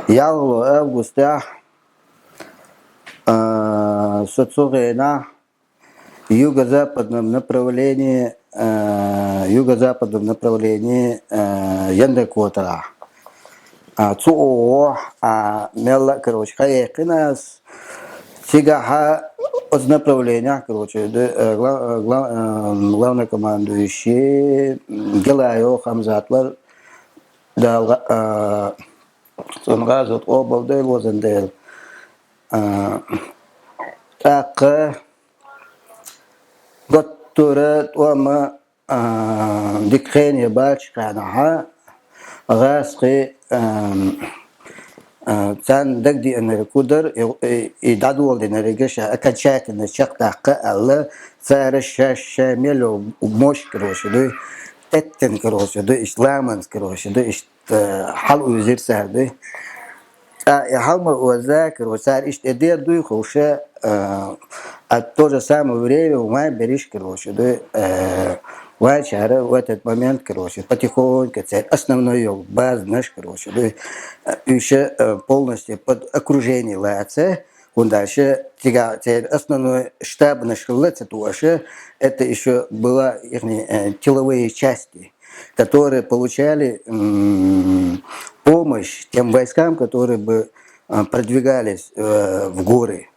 Ялу августа Сацуге на юго-западном направлении Яндекотра. Цуо мелла, короче, хаекинас сигаха от направления, короче, главный командующий Гелайо Хамзатлар дал Сонгазот обалдел возендел. Так готовят ома дикхение бачканаха غاسقي كان دقدي أن الكودر يدعو لنا رجشة أكاد شاك أن الشق دقة الله فارش شامل ومش كروش ده تتن كروش ده إسلام كروش ده حل وزير سهل ده حل ما وذاكر وصار إدير دوي خوشة التوجه سام وريه وما بريش كروش ده وشهر وقت момент, короче, потихоньку, основной баз наш, короче, еще полностью под окружение лаца, он дальше, основной штаб наш лаца тоже, это еще была их тыловые части, которые получали помощь тем войскам, которые бы продвигались в горы.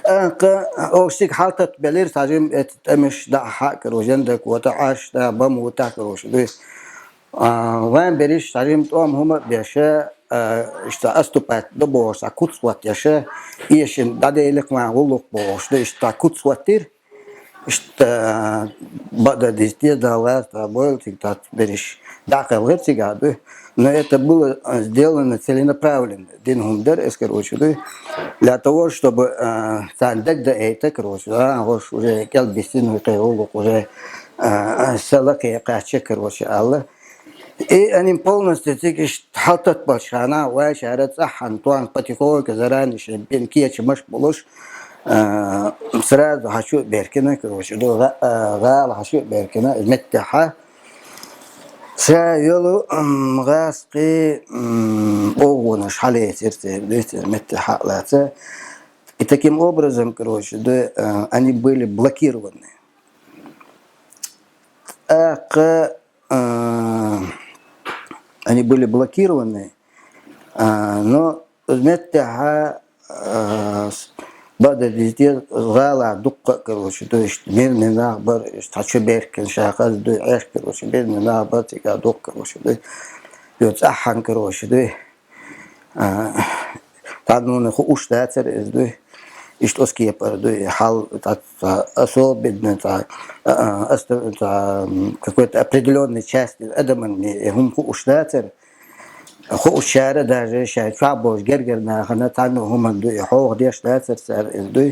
أوشيك حالة بلير تاجم تمش دا حق روجندك وتعاش دا بام وتاك روش دوس وين بريش تاجم توم هم بيشة اشتا أستوبات دبوس أكوت وات يشة إيشين دادي لك مع غلق بوش ده اشتا كوت واتير اشتا بعد ديستي دالات بول تيجات بريش داخل غير تيجات но это было сделано целенаправленно. Дингумдер, короче, для того, чтобы сандек да это, короче, уже келбисин, уже селаки каче, короче, алла. И они полностью тики хатат большана, вайшарат ахантуан потихоньку заранее, бенкиечи маш булуш. сразу хочу беркина, короче, гал хочу беркина, меттиха. سيلو غاسقي أوغونش حالي تيرتي بديت متى لاتا и таким образом, короче, да, они были блокированы. Они были блокированы, но меттиха بعد الجديد غالع دقة كروش دوش بيرني نعبر استعشى بيركن شاقل دو عيش كروش بيرني نعبر تيجا دق كروش دو يتأحن كروش دو تعدون خوش تأثر إز دو إشت أسكي بر دو حال تاع أصوب بدنا تاع какой-то определенной части أدمن هم خوش تأثر خو الشارع ده شيء شعبه جرجر نحن تانو هم دو حوق ديش تأثر سر دو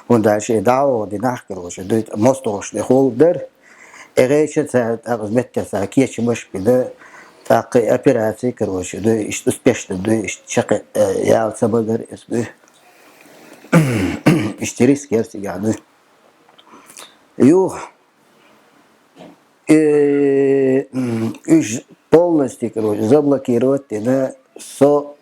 وده شيء دعوة دي نحكي وش دو مستوش لخول در إغيش ساعد أغزمت ساكيش مش بده تاقي أبيراتي كروش دو إشت أسبيش دو إشت شق يال سبقر إس دو إشتريس كيرسي قاعد يو إيش полностью, короче, заблокировать тогда со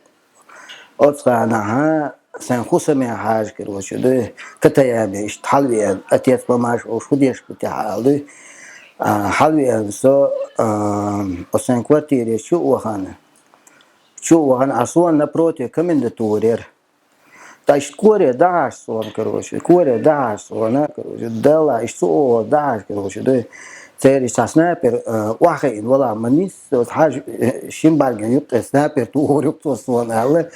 отстранаха сенхусами хаж, короче, да, катаями, ишт халвиен, отец помаш, ушудеш путяхалды, халвиен со осен квартире чувахана, асуан напротив комендатурер, та ишт коре даш сон, короче, короче, дала ишт со даш, короче, да. تاري سنابر واحد ولا منيس حاج شين بالجن يبقى سنابر تو يبقى صوان هلا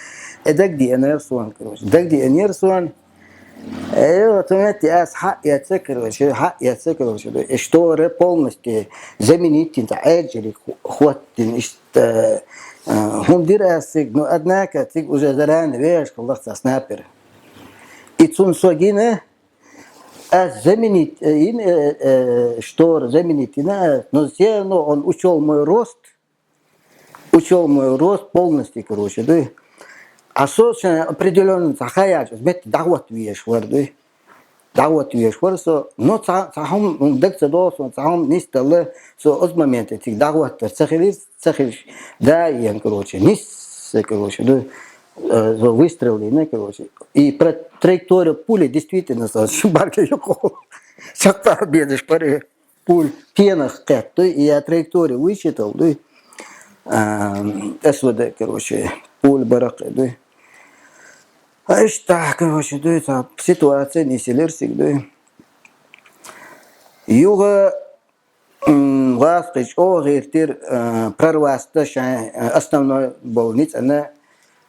دك دي أنا صوان كروش دك دي أنير صوان أيوة تمتي أس حق يتذكروش حق يتذكروش اشتوري بولمستي زمينيتي انت عاجلي خواتين اشت هم دير أسيق نو أدناك تيج وجدران ويش خلصت سنابر يتسون سوجينه заменить что заменить но все равно он учел мой рост полностью, короче, да, особенно определенно захаяч, знаете, дعوت вещь ورد со, но цахом декса досо, цахом нистало со от момента этих дعوت цахилис, да, короче, нис короче, да, выстрелы, короче. И траектория пули действительно, барка його. Шахтар бедешь, паре пуль пенах кэт, да, и я траекторию вычитал, да, СВД, короче, пуль барак, да. А что, короче, да, это ситуация не селерсик, да. Юга вастыч о гертир прорваста основной больниц, она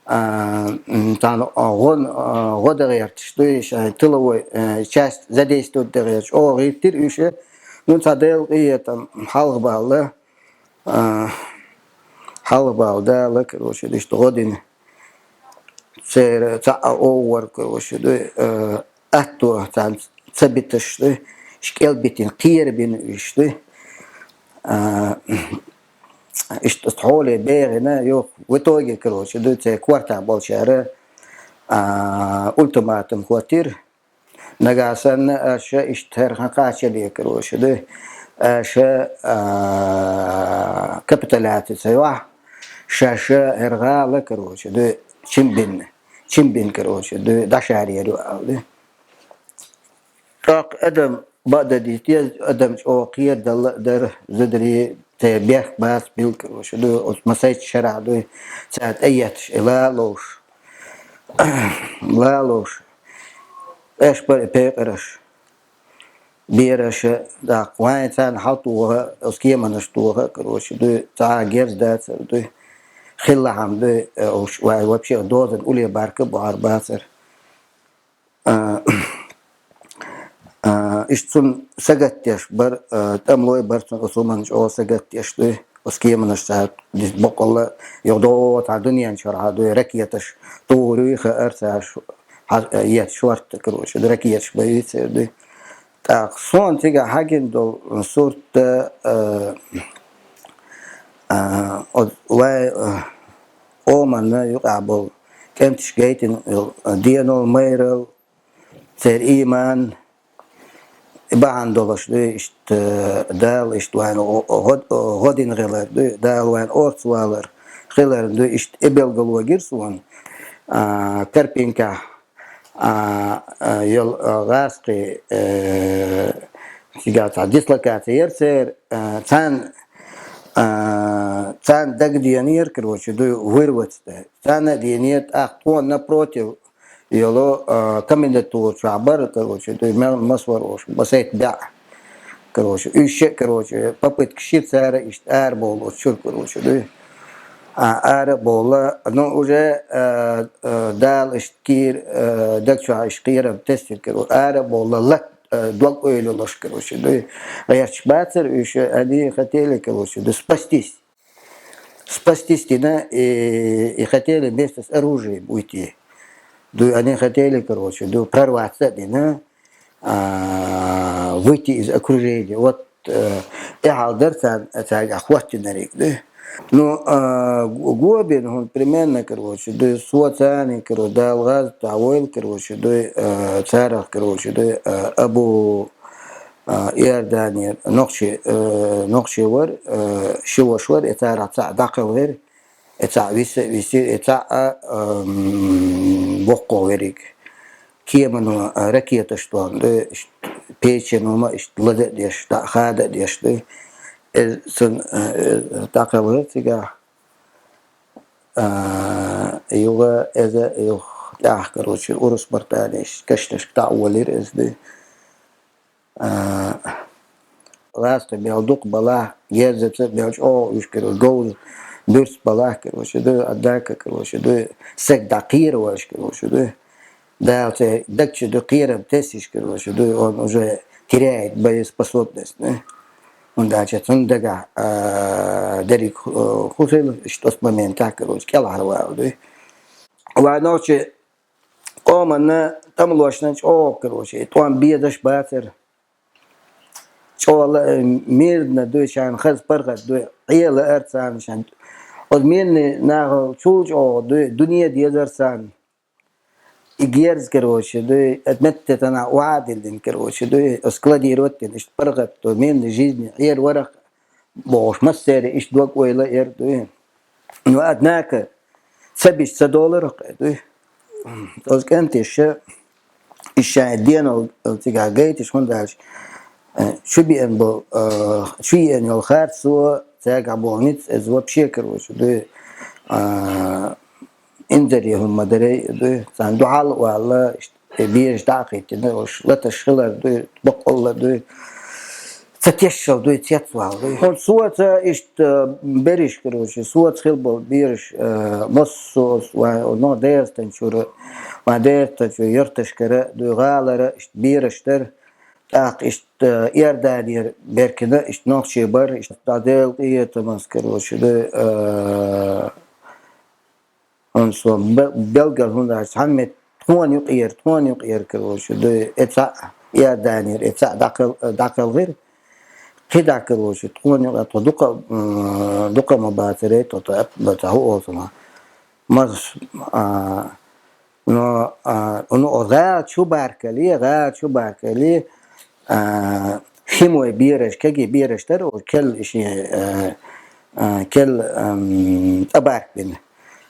там года герт, что еще тыловой часть задействует деревья. О гертир еще, ну цадел и там халбалла, халбалда, короче, да что годин цер овар, короче, да атто там цабиташ, да шкелбитин кирбин, что استحولة بيغنا يو وتوجي كروش دوت كوارتا بالشارع أولتيماتوم كواتير نجاسن أشياء اشتهر خنقاشة ليه كروش ده أشياء كابيتالات سواء شاشة إرغال كروش ده چمبين كروش ده دشاري ده طاق أدم بعد ديتيز أدم أوقية در زدري تبيخ باس بيلك وشدو مسايت شرع دو ساعت أيتش لا لوش إيش بيقرش بيرش دا قوان تان حطوها أسكيه منشتوها كروش دو تا جيرز دات دو خلا عم دو وبشي دوزن أولي باركب وعرباتر İşçün sagat yaş bar tamloy barçın osumanç o sagat yaşlı oskiyemnaş saat dis boqalla yodo ta dünyan şarhadu rakiyataş doğru xarsaş yet şvart короче rakiyat bayitdi ta son tiga hagen do sort ve o man yuqabul kemtiş gaitin diyanol mayral ser iman بعد دولش دویشت دال اشت وان غدین غلر دو دال وان أورت والر غلر دویشت إبل گلوگیر سوان کرپینکا يل غاسقي سيجات ديسلوكاتير سير تان دقديانير كروش دو ويروت تان ديانيت أخوان напротив يلو كمندتور شعبر كروش دو مسوروش بسيط دع كروش إيش كروش بابت كشيت سارة إيش أربولو شو كروش دو أربولا نو وجه دال إشكير دكشة إشكير بتستير كروش أربولا لك دول أويلو لش كروش دو غيرش باتر إيش أدي خاتيلي كروش دو спастись тина и хотели вместе с оружием уйти. Они хотели, короче, прорваться, выйти из окружения. Вот Эхалдер охватенный, да. Ну, Гобин, он примерно, короче, Суацани, короче, Далгаз, Тавойл, короче, Царах, короче, Абу Иордания, Нокшевар, Шивошвар, это Дакалвер, это виси, это Вокковерик. Кеману ракета что, печену, ладе деш, хада деш, сон Дакалвер, тига, юга, это, короче, урус мартаниш, кашнеш, тауалир, это, ласта белдук бала езется белч о ушкер гол дурс бала короче да отдака короче да сек дакир ваш короче да те дакче дакиром тесиш короче да он уже теряет боеспособность, да. Он дальше он дага дерик хусел что с момента короче келарва да ва ночи комана там лошнач о короче там бедаш батер والله ميرنا دوي شان خز برغت دوي عيال ارسان شان ودميرني ناغو تشوج او دوي دنيا ديزرسان إجيرز كروش دوي اتمتت انا وعادل كروش دوي اسكلادي روتين اش برغت دوي مين جيزني عيال ورق بوش مسيري اش دوك ويلا اير دوي وادناك $100 tos kent işe diyen tiga gate şundar şu bir en bu şu en yol khat su tiga bonit ez вообще короче انزل هم دري سان دعاء والله بيش داقيت وش لا تشغل بقول فتشل تيتوال هون صوت إشت بريش كروش صوت خلبل بيرش مصوص ونو دير تنشور ما دير تنشور يرتش كرا غالرة إشت بيرشتر تاق إشت يردانير بركنا إشت نقشي بر إشت تادل إيه تماس كروش هنسو بلغل هنداش همت تون يقير كروش إتسا يردانير إتسا داقل غير كده كروش تكون يقطع دقة مباترة تتهو أصلا مش إنه غاد شو باركلي خيمو بيرش كجي بيرش ترى وكل شيء كل أبارك بينه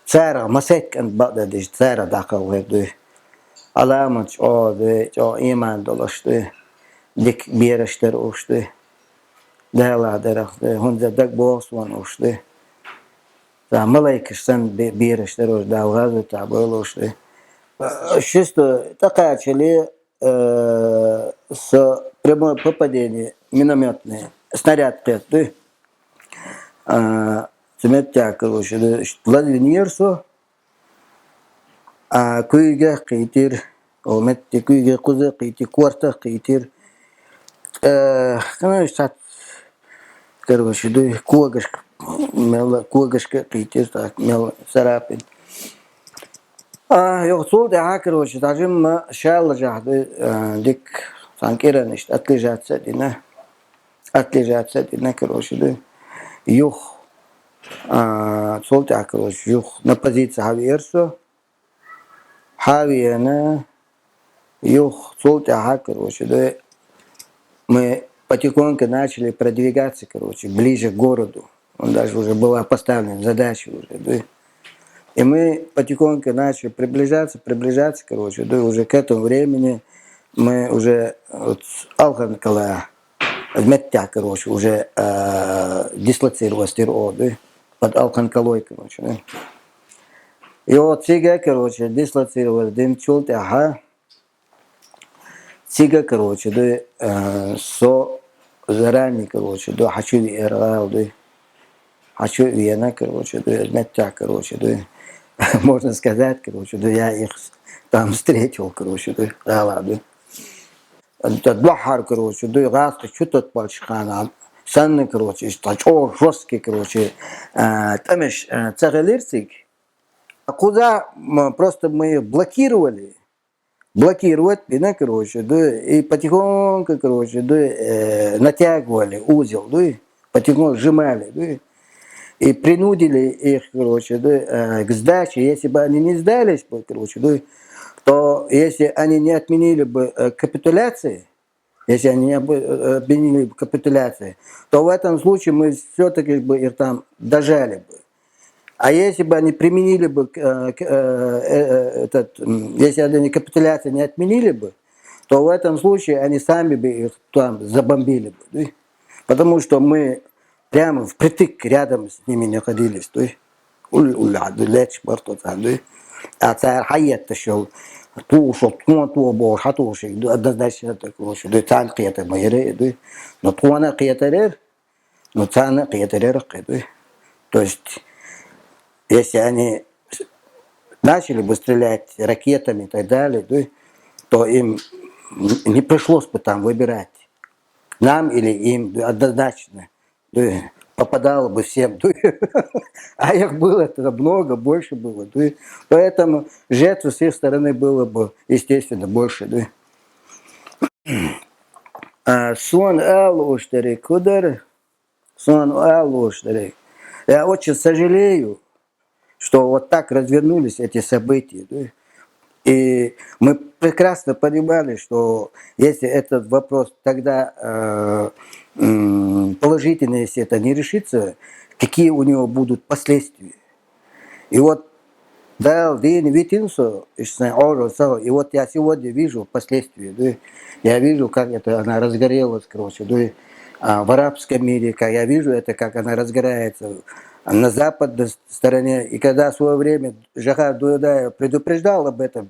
سارة مسك أن بقدر سارة داخل وده علامة ده إيمان دلش ده ديك بيرش ترى وش ده دهلا درخت هنده دک باس وان اوشته تا ملايكش سن بيرش دروش داوغازو تا بولوشته شستو такачели с прямое попадение минометные снаряд пятый цементя короче ладинерсо куйга китир ометти куйга кузы кити кварта китир конечно короче, когашка, китер, так, мел, царапин. يقصد ده короче, даже ما شال جهد ديك سانكيرا نشت أتلجات سدنا короче, ده يوخ صوت короче, يوخ на позиции хавиерсо, хавиена يوخ صوت короче, ده мы потихоньку начали продвигаться, короче, ближе к городу. Он даже уже была поставлена задача уже, да. И мы потихоньку начали приближаться, короче, да, уже к этому времени мы уже вот Алханкала, Меття, короче, уже дислоцировалась ТРО, да, под Алханкалой, короче, да. И вот Цига, короче, дислоцировалась, Дин Чулте, Цига, короче, да, со заранее, короче, да, хочу иргал, да, хочу вена, короче, да, Меття, короче, да, можно сказать, короче, да, я их там встретил, короче, да, ладно. تتبحر كروش دو غاز شتت بالشخانة سن كروش استشعر جوسكي كروش تمش تغليرسك куда просто мы блокировать бина короче да и потихоньку короче да натягивали узел да потихоньку сжимали да и принудили их короче да к сдаче если бы они не сдались бы короче да то если они не отменили бы капитуляции, если они не отменили бы капитуляции, то в этом случае мы все-таки бы их там дожали бы. А если бы они применили бы, если они капитуляцию не отменили бы, то в этом случае они сами бы их там забомбили бы. Да? Потому что мы прямо впритык рядом с ними находились. А царь Хайет шел, توصل تو بور حتوش أدناش هتكوش ده تان قيادة ميرة ده نتوانا قيادة نتوانا قيادة قيادة то есть если они начали бы стрелять ракетами и так далее, да, то им не пришлось бы там выбирать, нам или им, да, однозначно, да, попадало бы всем, да, а их было тогда много, больше было, да, поэтому жертв с их стороны было бы, естественно, больше, да. Сон алуштери кудар, сон алуштери. Я очень сожалею, что вот так развернулись эти события, да. И мы прекрасно понимали, что если этот вопрос тогда положительно, если это не решится, какие у него будут последствия. И вот дал день витинсу, и вот я сегодня вижу последствия, да, я вижу, как это она разгорелась, короче, да, в арабском мире, как я вижу это, как она разгорается на западной стороне, и когда в свое время Жахар Дудаев предупреждал об этом,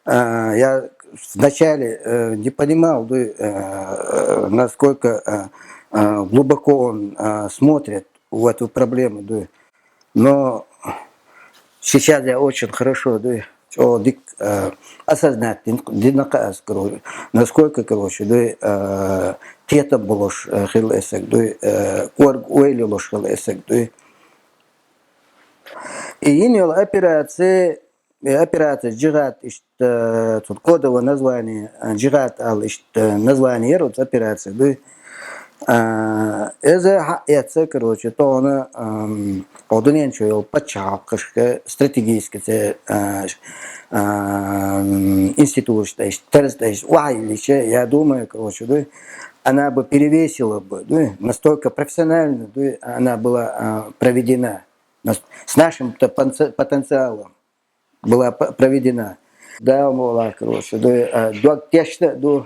я вначале не понимал, да, насколько глубоко он смотрит в эту проблему, да, но сейчас я очень хорошо, да, осознать, короче, насколько, короче, да, тета булош хилесек, да, корг уэлилош хилесек, да. И иниол операция джигат, тут кодовое название, джигат ал, название род операции, да. إذا короче, то она одним чуял подчеркнешь стратегически институт, что есть, терс, я думаю, короче, да, она бы перевесила бы, да, настолько профессионально, да, она была проведена, с нашим потенциалом была проведена. Да, мол, короче, да,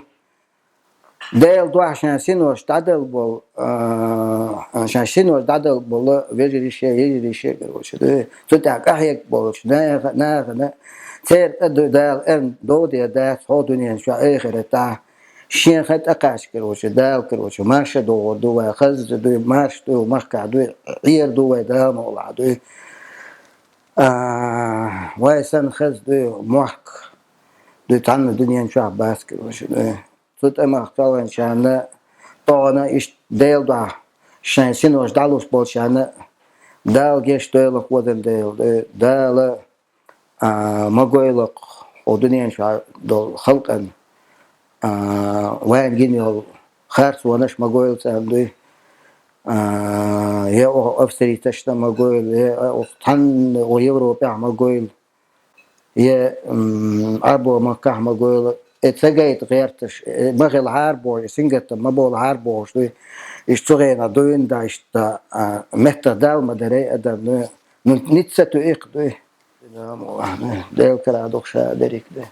Del do عشان سينو اشتعدل بول عشان سينو اشتعدل بول يجري شيء короче ده تتاك احيك بولش نا تير ادو دال ان دو دي دا صو دنيا شو اخر تاع شين خد اقاش короче دال короче ماشي دو خز دو ماش دو مخكع دو غير دو دا مولا دو واي سن خز دو محك دو تعنا دنيا شو باس короче ده تut اما اختار شان طانا إيش ديل دا شان سينوش دالوس بالشان دال جيش ديل قودن ديل دال مقويلق ودنيا شا دول خلقن وين جينيول خارس ونش مقويل سامدي يا أفسري تشتا مقويل يا طن ويوروبيع مقويل يا أبو مكة مقويل اتسجيت غيرتش مغل هاربور سنجت ما بول هاربور شوي اشتغينا دوين دا اشتا مهتا دال مدري ادم نتساتو ايق دوي ديل كلا دوخشا دريك ده